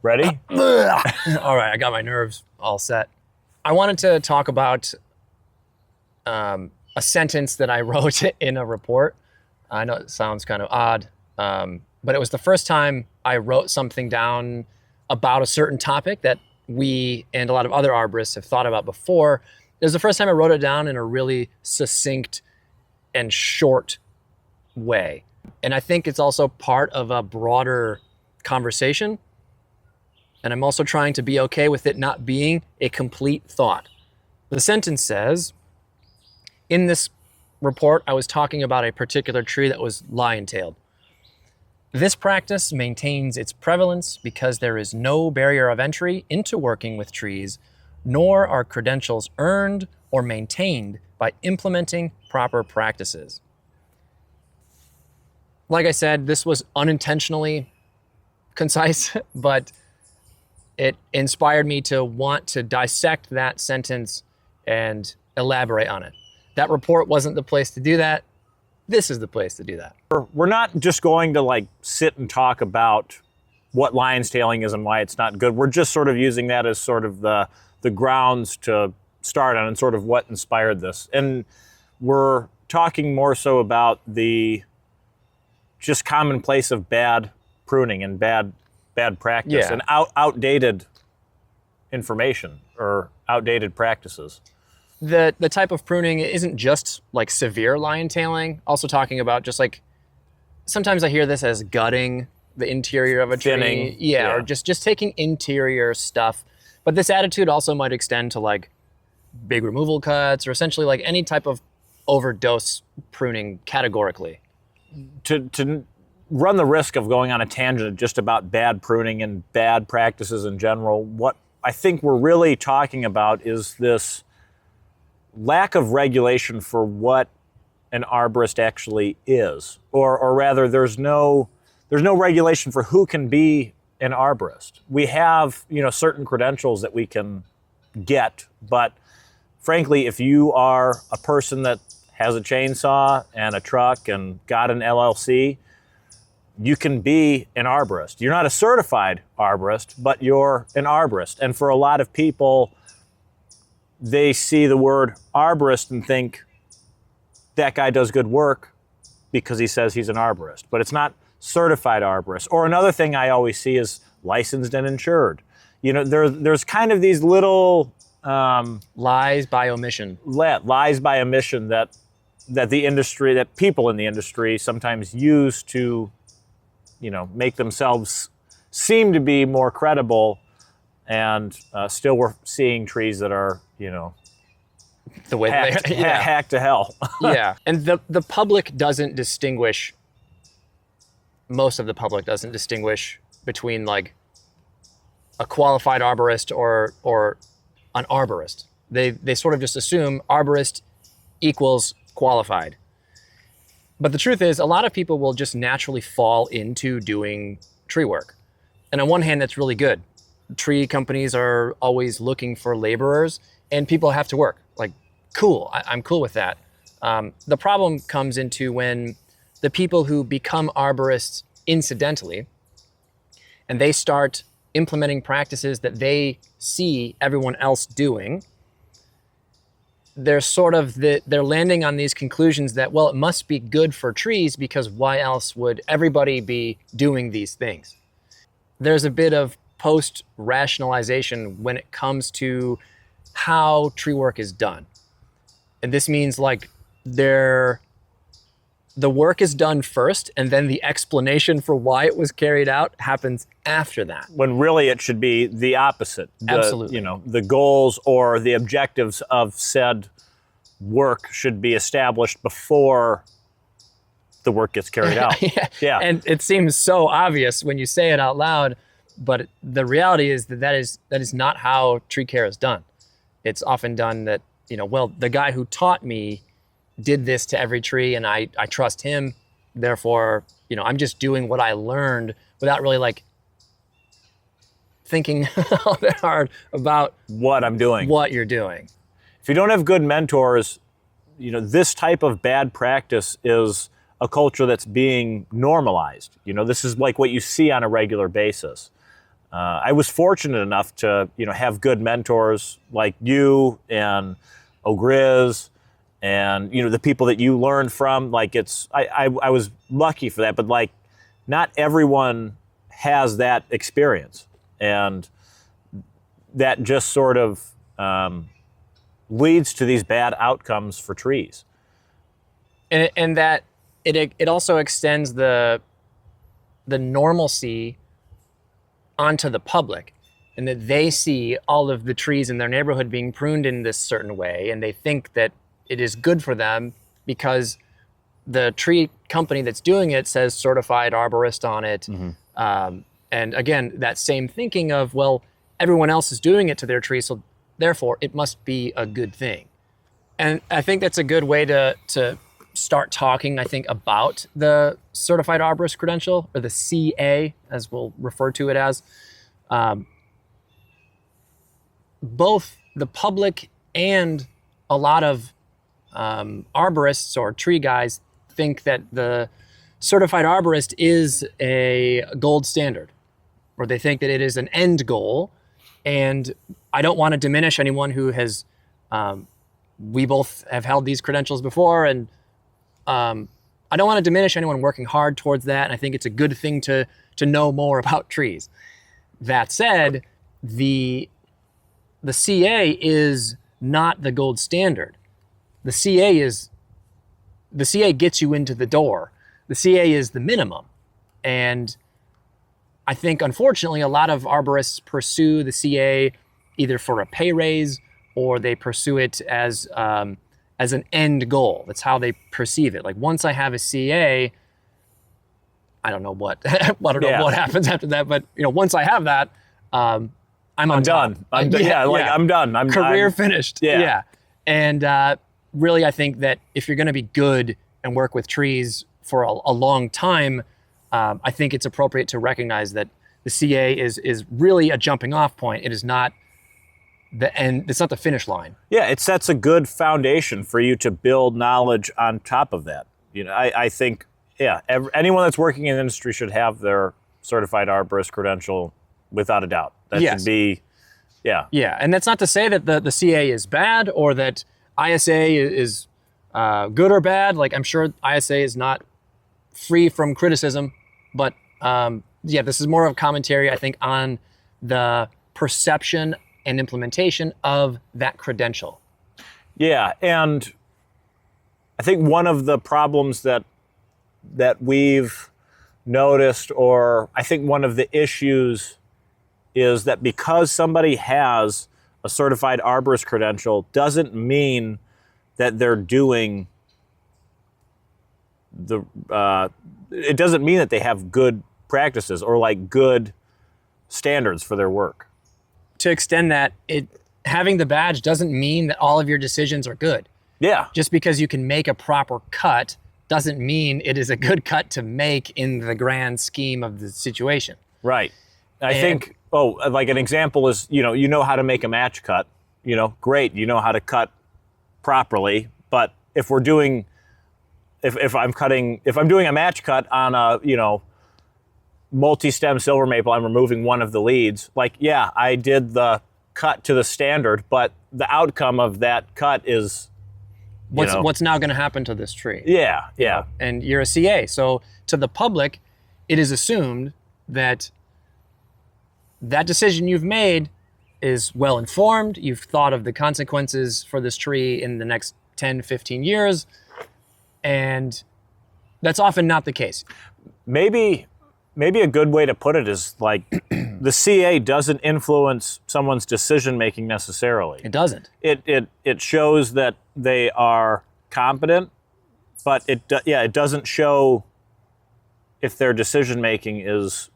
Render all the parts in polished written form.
Ready? All right, I got my nerves all set. I wanted to talk about a sentence that I wrote in a report. I know it sounds kind of odd, but it was the first time I wrote something down about a certain topic that we and a lot of other arborists have thought about before. It was the first time I wrote it down in a really succinct and short way. And I think it's also part of a broader conversation. And I'm also trying to be okay with it not being a complete thought. The sentence says, in this report, I was talking about a particular tree that was lion-tailed. This practice maintains its prevalence because there is no barrier of entry into working with trees, nor are credentials earned or maintained by implementing proper practices. Like I said, this was unintentionally concise, but it inspired me to want to dissect that sentence and elaborate on it. That report wasn't the place to do that. This is the place to do that. We're not just going to like sit and talk about what lion's tailing is and why it's not good. We're just sort of using that as sort of the grounds to start on and sort of what inspired this. And we're talking more so about the just commonplace of bad pruning and bad practice and outdated information or outdated practices. The type of pruning isn't just like severe lion tailing, also talking about just like, sometimes I hear this as gutting the interior of a tree. Thinning. Yeah, or just taking interior stuff. But this attitude also might extend to like big removal cuts or essentially like any type of overdose pruning categorically. To run the risk of going on a tangent just about bad pruning and bad practices in general, what I think we're really talking about is this lack of regulation for what an arborist actually is, or rather there's no regulation for who can be an arborist. We have, certain credentials that we can get, but frankly, if you are a person that has a chainsaw and a truck and got an LLC, you can be an arborist. You're not a certified arborist, but you're an arborist. And for a lot of people, they see the word arborist and think that guy does good work because he says he's an arborist, but it's not certified arborist. Or another thing I always see is licensed and insured. There's kind of these little lies by omission. Lies by omission that the industry, that people in the industry sometimes use to, make themselves seem to be more credible. And still we're seeing trees that are, the way hacked to hell. Yeah, and the public doesn't distinguish, most of the public doesn't distinguish between like a qualified arborist or an arborist. They sort of just assume arborist equals qualified. But the truth is, a lot of people will just naturally fall into doing tree work. And on one hand, that's really good. Tree companies are always looking for laborers and people have to work. Like, cool, I'm cool with that. The problem comes into when the people who become arborists incidentally, and they start implementing practices that they see everyone else doing, they're landing on these conclusions that, well, it must be good for trees because why else would everybody be doing these things? There's a bit of post-rationalization when it comes to how tree work is done. And this means like the work is done first and then the explanation for why it was carried out happens after that. When really it should be the opposite. Absolutely. The goals or the objectives of said work should be established before the work gets carried out. Yeah. And it seems so obvious when you say it out loud, but the reality is that is not how tree care is done. It's often done that, the guy who taught me did this to every tree and I trust him. Therefore, I'm just doing what I learned without really like thinking all that hard about what I'm doing, what you're doing. If you don't have good mentors, this type of bad practice is a culture that's being normalized. This is like what you see on a regular basis. I was fortunate enough to, have good mentors like you and O'Griz and, the people that you learned from. Like I was lucky for that, but like not everyone has that experience. And that just sort of leads to these bad outcomes for trees. And that it also extends the normalcy onto the public, and that they see all of the trees in their neighborhood being pruned in this certain way, and they think that it is good for them because the tree company that's doing it says certified arborist on it. Mm-hmm. And again, that same thinking of, well, everyone else is doing it to their tree, so therefore it must be a good thing. And I think that's a good way to start talking, I think, about the Certified Arborist Credential, or the CA, as we'll refer to it as. Both the public and a lot of arborists or tree guys think that the Certified Arborist is a gold standard, or they think that it is an end goal. And I don't want to diminish anyone who has, we both have held these credentials before, and I don't want to diminish anyone working hard towards that, and I think it's a good thing to know more about trees. That said, the CA is not the gold standard. The CA gets you into the door. The CA is the minimum. And I think, unfortunately, a lot of arborists pursue the CA either for a pay raise, or they pursue it as an end goal. That's how they perceive it. Like, once I have a CA, I don't know what what happens after that, but once I have that, I'm done. I'm done. I'm career finished. Yeah. And really, I think that if you're going to be good and work with trees for a long time, I think it's appropriate to recognize that the CA is really a jumping off point. It is not the end. It's not the finish line. Yeah, it sets a good foundation for you to build knowledge on top of that. I think, anyone that's working in the industry should have their Certified Arborist credential without a doubt. That should be, Yeah, and that's not to say that the CA is bad, or that ISA is good or bad. Like, I'm sure ISA is not free from criticism, but this is more of a commentary, I think, on the perception and implementation of that credential. Yeah, and I think one of the problems that we've noticed, or I think one of the issues, is that because somebody has a Certified Arborist credential doesn't mean that they're doing it doesn't mean that they have good practices or like good standards for their work. To extend that, having the badge doesn't mean that all of your decisions are good. Yeah. Just because you can make a proper cut doesn't mean it is a good cut to make in the grand scheme of the situation. Right. I think, like an example is, you know how to make a match cut, great. You know how to cut properly. But if we're doing, if I'm doing a match cut on a, multi-stem silver maple, I'm removing one of the leads. Like, yeah, I did the cut to the standard, but the outcome of that cut is, what's now going to happen to this tree? Yeah. And you're a CA. So to the public, it is assumed that decision you've made is well informed. You've thought of the consequences for this tree in the next 10, 15 years. And that's often not the case. Maybe a good way to put it is like the CA doesn't influence someone's decision-making necessarily. It doesn't. It shows that they are competent, but it doesn't show if their decision-making is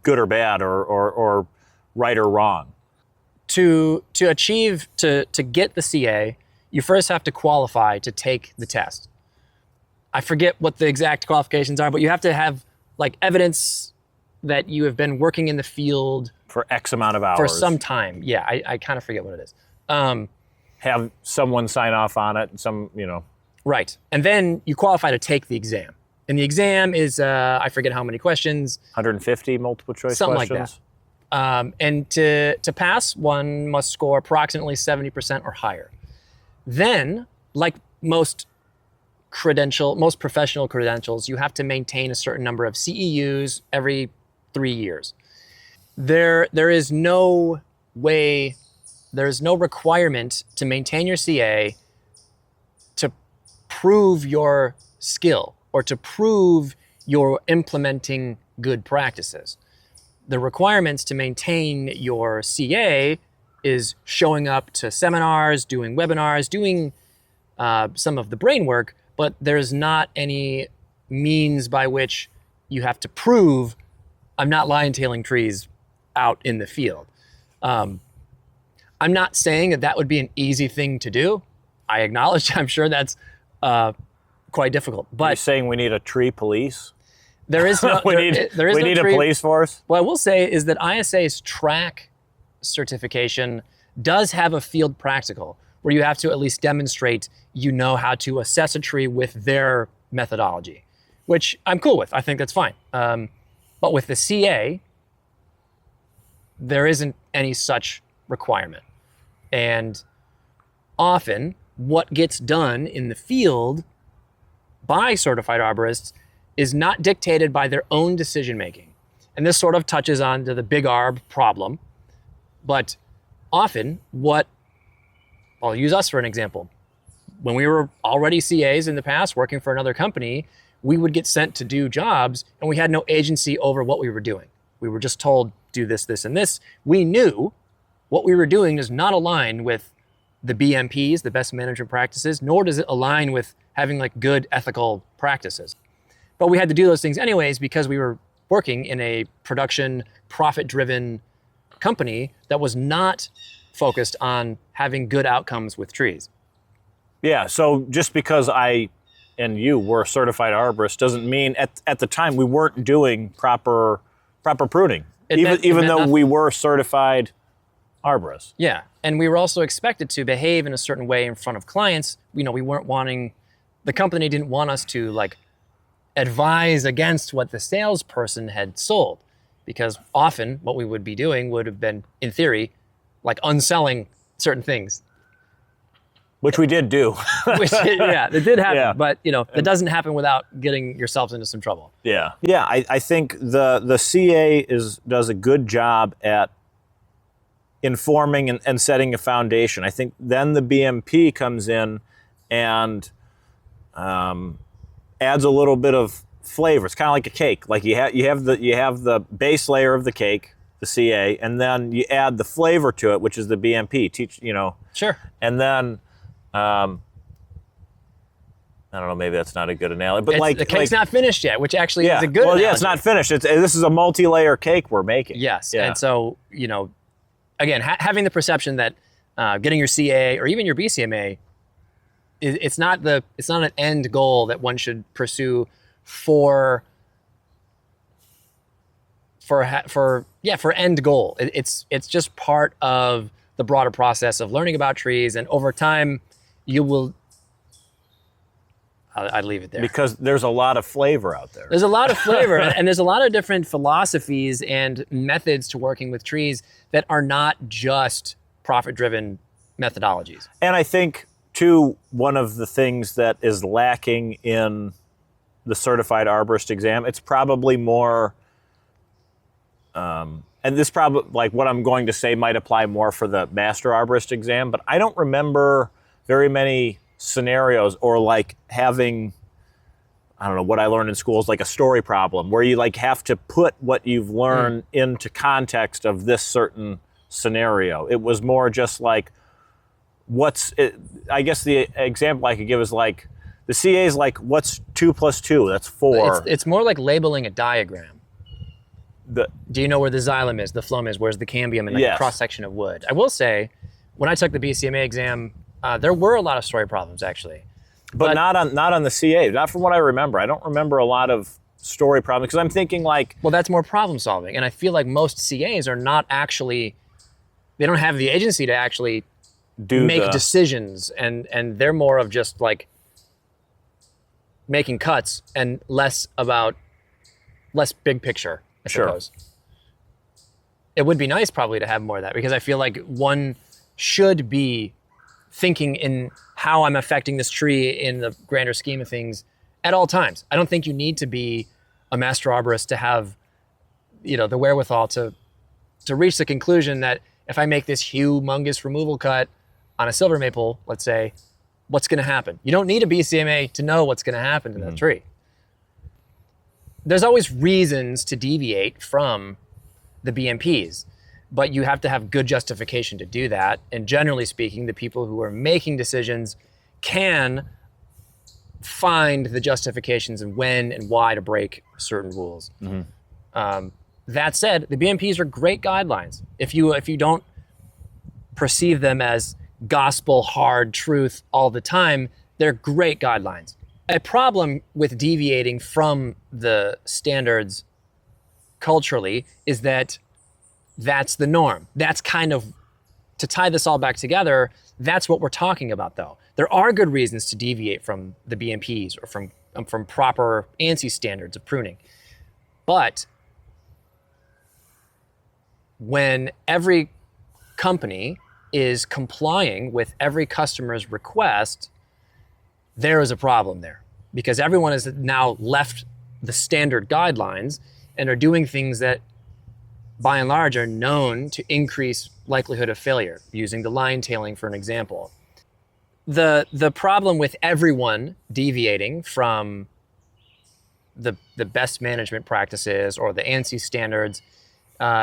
good or bad, or right or wrong. To get the CA, you first have to qualify to take the test. I forget what the exact qualifications are, but you have to have like evidence that you have been working in the field for X amount of hours. For some time. Yeah, I kind of forget what it is. Have someone sign off on it, Right. And then you qualify to take the exam. And the exam is, I forget how many questions. 150 multiple choice Something questions? like that. And to pass, one must score approximately 70% or higher. Then, like most professional credentials, you have to maintain a certain number of CEUs every 3 years. There is no requirement to maintain your CA to prove your skill or to prove you're implementing good practices. The requirements to maintain your CA is showing up to seminars, doing webinars, doing some of the brain work, but there's not any means by which you have to prove I'm not lion-tailing trees out in the field. I'm not saying that would be an easy thing to do. I acknowledge, I'm sure that's quite difficult. But you're saying we need a tree police? There is no. we need a police force? What I will say is that ISA's track certification does have a field practical where you have to at least demonstrate you know how to assess a tree with their methodology, which I'm cool with. I think that's fine. But with the CA, there isn't any such requirement. And often what gets done in the field by certified arborists is not dictated by their own decision making. And this sort of touches on to the big arb problem. But often I'll use us for an example. When we were already CAs in the past working for another company, we would get sent to do jobs and we had no agency over what we were doing. We were just told, do this, this, and this. We knew what we were doing does not align with the BMPs, the best management practices, nor does it align with having like good ethical practices. But we had to do those things anyways because we were working in a production, profit-driven company that was not focused on having good outcomes with trees. Yeah, so just because I and you were a certified arborist doesn't mean at the time we weren't doing proper pruning, even though we were certified arborists. Yeah, and we were also expected to behave in a certain way in front of clients. We weren't wanting, the company didn't want us to like advise against what the salesperson had sold, because often what we would be doing would have been, in theory, like unselling certain things. Which we did do. Yeah, it did happen, yeah. But it doesn't happen without getting yourselves into some trouble. Yeah, yeah. I think the CA does a good job at informing and setting a foundation. I think then the BMP comes in and adds a little bit of flavor. It's kind of like a cake. Like you have the base layer of the cake, the CA, and then you add the flavor to it, which is the BMP. Sure. And then. I don't know, maybe that's not a good analogy, but the cake's not finished yet, which actually is a good analogy. Yeah, it's not finished. This is a multi-layer cake we're making. Yes, yeah. And so, again, having the perception that getting your CA or even your BCMA, it's not an end goal that one should pursue for end goal. It's just part of the broader process of learning about trees, and over time, you will. I'd leave it there. Because there's a lot of flavor out there. There's a lot of flavor, and there's a lot of different philosophies and methods to working with trees that are not just profit-driven methodologies. And I think, too, one of the things that is lacking in the certified arborist exam, it's probably more, and this probably, like what I'm going to say might apply more for the master arborist exam, but I don't remember very many scenarios or like having, I don't know, what I learned in school is like a story problem where you like have to put what you've learned into context of this certain scenario. It was more just like, I guess the example I could give is like, the CA is like, what's 2 + 2? That's 4. It's more like labeling a diagram. Do you know where the xylem is, the phloem is, where's the cambium, and like a cross-section of wood? I will say, when I took the BCMA exam, there were a lot of story problems, actually. But not on the CA, not from what I remember. I don't remember a lot of story problems, because I'm thinking like... Well, that's more problem solving, and I feel like most CAs are not actually... They don't have the agency to actually make decisions, and they're more of just like making cuts and less big picture, I suppose. It would be nice probably to have more of that, because I feel like one should be thinking in how I'm affecting this tree in the grander scheme of things at all times. I don't think you need to be a master arborist to have, the wherewithal to reach the conclusion that if I make this humongous removal cut on a silver maple, let's say, what's going to happen? You don't need a BCMA to know what's going to happen to that tree. There's always reasons to deviate from the BMPs, but you have to have good justification to do that. And generally speaking, the people who are making decisions can find the justifications and when and why to break certain rules. That said, the BMPs are great guidelines. If you don't perceive them as gospel hard truth all the time, they're great guidelines. A problem with deviating from the standards culturally is that that's the norm. That's kind of, to tie this all back together, that's what we're talking about though. There are good reasons to deviate from the BMPs or from proper ANSI standards of pruning. But when every company is complying with every customer's request, there is a problem there, because everyone has now left the standard guidelines and are doing things that by and large are known to increase likelihood of failure, using the line tailing for an example. The problem with everyone deviating from the best management practices or the ANSI standards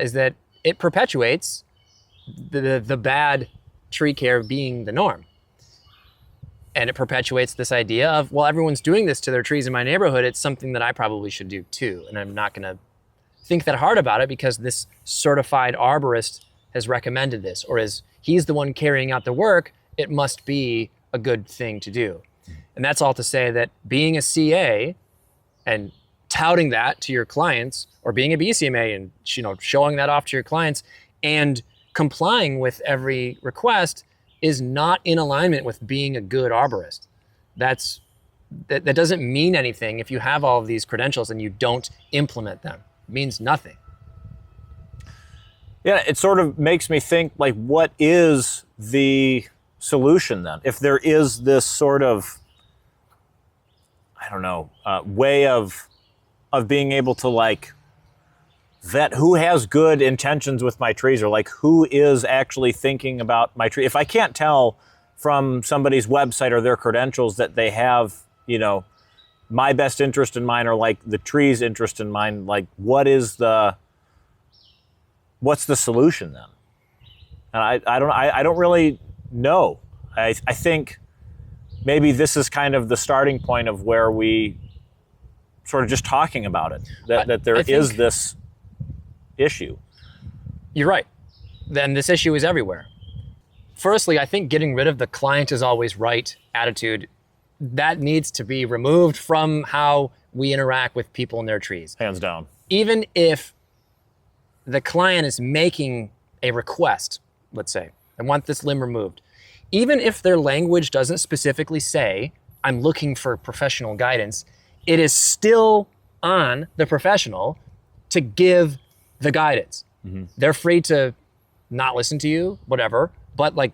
is that it perpetuates the bad tree care being the norm. And it perpetuates this idea of, well, everyone's doing this to their trees in my neighborhood, it's something that I probably should do too. And I'm not gonna think that hard about it because this certified arborist has recommended this, or he's the one carrying out the work, it must be a good thing to do. And that's all to say that being a CA and touting that to your clients, or being a BCMA and showing that off to your clients and complying with every request is not in alignment with being a good arborist. That doesn't mean anything if you have all of these credentials and you don't implement them. It means nothing. Yeah, it sort of makes me think, like, what is the solution then? If there is this sort of, way of being able to, like, vet who has good intentions with my trees, or like who is actually thinking about my tree. If I can't tell from somebody's website or their credentials that they have, my best interest in mind or like the tree's interest in mind, like what's the solution then? And I don't really know. I think maybe this is kind of the starting point of where we sort of just talking about it, that there is this issue. You're right. Then this issue is everywhere. Firstly, I think getting rid of the client is always right attitude, that needs to be removed from how we interact with people in their trees. Hands down. Even if the client is making a request, let's say, I want this limb removed. Even if their language doesn't specifically say, I'm looking for professional guidance, it is still on the professional to give the guidance. Mm-hmm. They're free to not listen to you, whatever. But like,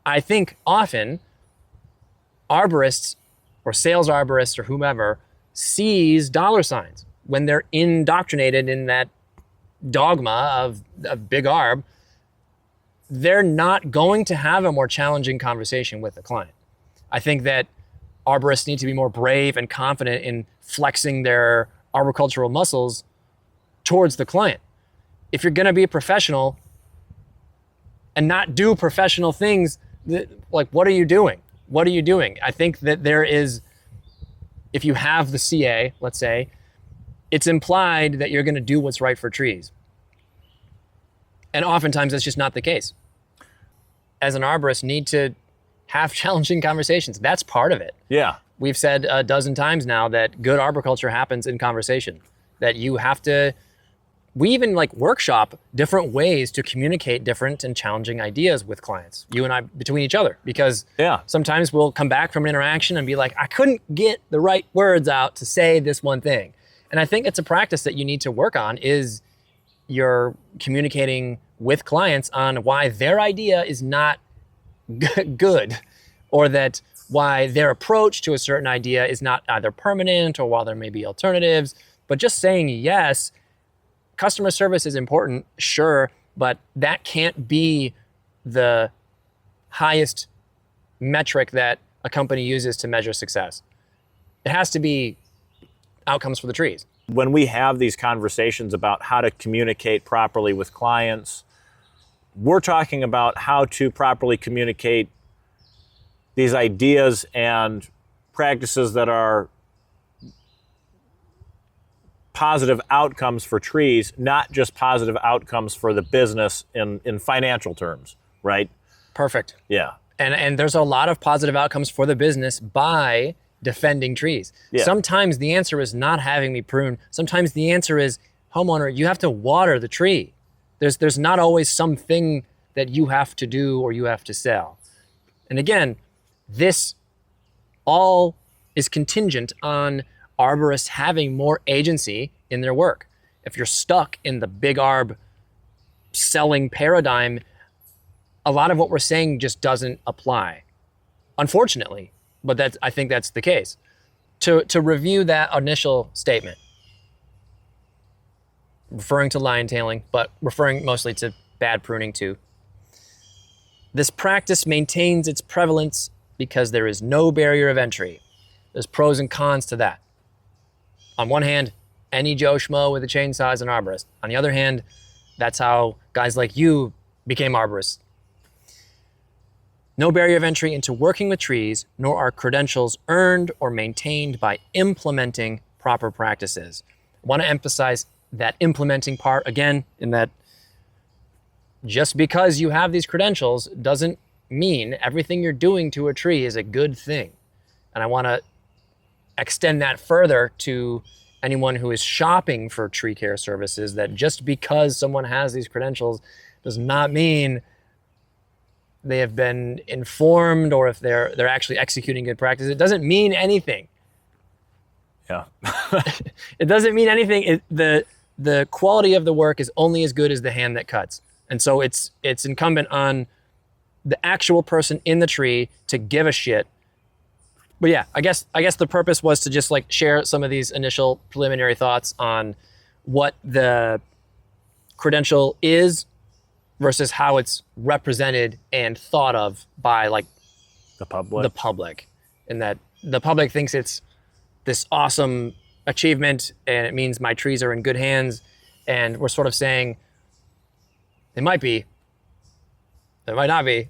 I think often arborists or sales arborists or whomever sees dollar signs when they're indoctrinated in that dogma of big arb. They're not going to have a more challenging conversation with the client. I think that arborists need to be more brave and confident in flexing their arboricultural muscles towards the client. If you're going to be a professional and not do professional things, like what are you doing? What are you doing? I think that there is, if you have the CA, let's say, it's implied that you're going to do what's right for trees. And oftentimes that's just not the case. As an arborist, need to have challenging conversations. That's part of it. Yeah. We've said a dozen times now that good arboriculture happens in conversation, that you have to we even like workshop different ways to communicate different and challenging ideas with clients, you and I, between each other, because sometimes we'll come back from an interaction and be like, I couldn't get the right words out to say this one thing. And I think it's a practice that you need to work on, is you're communicating with clients on why their idea is not good, or that why their approach to a certain idea is not either permanent, or while there may be alternatives. But just saying yes, customer service is important, sure, but that can't be the highest metric that a company uses to measure success. It has to be outcomes for the trees. When we have these conversations about how to communicate properly with clients, we're talking about how to properly communicate these ideas and practices that are positive outcomes for trees, not just positive outcomes for the business in financial terms, right? Perfect. Yeah. And there's a lot of positive outcomes for the business by defending trees. Yeah. Sometimes the answer is not having me prune. Sometimes the answer is, homeowner, you have to water the tree. There's not always something that you have to do or you have to sell. And again, this all is contingent on arborists having more agency in their work. If you're stuck in the big arb selling paradigm, a lot of what we're saying just doesn't apply, unfortunately. But I think that's the case. To review that initial statement, referring to lion tailing, but referring mostly to bad pruning too. This practice maintains its prevalence because there is no barrier of entry. There's pros and cons to that. On one hand, any Joe Schmo with a chainsaw is an arborist. On the other hand, that's how guys like you became arborists. No barrier of entry into working with trees, nor are credentials earned or maintained by implementing proper practices. I want to emphasize that implementing part again, in that just because you have these credentials doesn't mean everything you're doing to a tree is a good thing. And I want to extend that further to anyone who is shopping for tree care services, that just because someone has these credentials does not mean they have been informed, or if they're actually executing good practice. It doesn't mean anything. Yeah. It doesn't mean anything. The quality of the work is only as good as the hand that cuts. And so it's incumbent on the actual person in the tree to give a shit. But yeah, I guess the purpose was to just like share some of these initial preliminary thoughts on what the credential is versus how it's represented and thought of by like the public. And that the public thinks it's this awesome achievement and it means my trees are in good hands. And we're sort of saying they might be, they might not be.